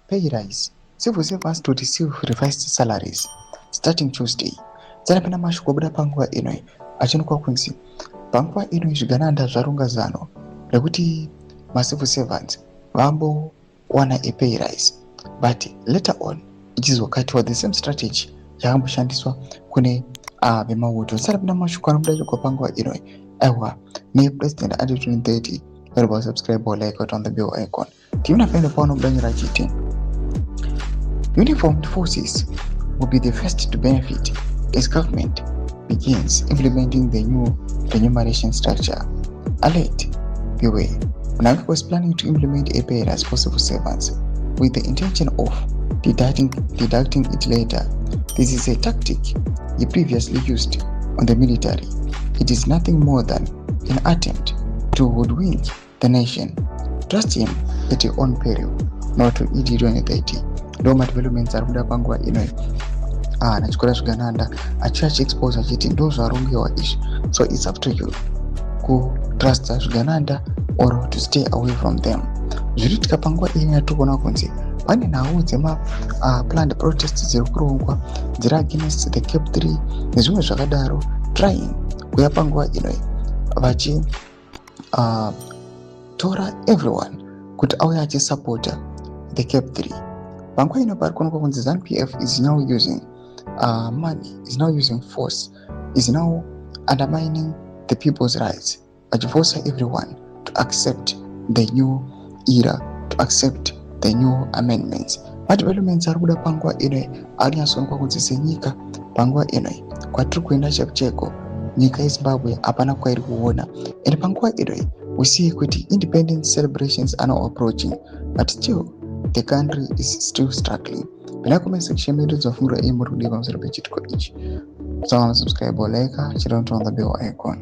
pay rise. Civil servants to receive revised salaries starting Tuesday. Dzanapena mashoko abuda panguva ino achinikwa kunzi panguva ino zvigananda zvarunga zano rekuti civil servants vambowana a pay rise, but later on ichizokatiwa the same strategy yakamboshandiswa kune vemauto. Dzanapena mashoko anobuda choko panguva ino aiwa nepresident ati 2030 about subscribe or like on the bell icon. Timunafenda pano mudanyira chiti uniformed forces will be the first to benefit as government begins implementing the new remuneration structure. Alert, beware. Mnangagwa was planning to implement a pay rise for civil servants with the intention of deducting it later. This is a tactic he previously used on the military. It is nothing more than an attempt to hoodwink the nation. Trust him at your own peril, not to eat it when it. Ndoma developments ari kuda panguva ino nachikora zvigananda achiachexpose achiti ndo zvarongewa izvi, so it's up to you kutrusta zvigananda or to stay away from them. Zviriitika panguva ino yatikuona kunzi pane nhau dzema planned protests dziri kurongwa dziri against the Cap 3 nezvimwe zvakadaro, trying kuya panguva ino vachi tora everyone kuti auye achisupporta the Cap 3. Panguva ino pari kuonekwa kunzi ZANU-PF is now using money, is now using force, is now undermining the people's rights, achiforce everyone to accept the new era, to accept the new amendments. Madevelopments ari kuda panguva ino ari nyatsoonekwa kunzi senyika panguva ino kwatiri kuenda cheko nyika yeZimbabwe hapana kwairi kuona, and panguva ino we see kuti independence celebrations are now approaching, but still the country is still struggling. Pena comment section medu dzofungura muri kudiva musoro pechitiko ichi. Subscribe or like, chira on the bell icon.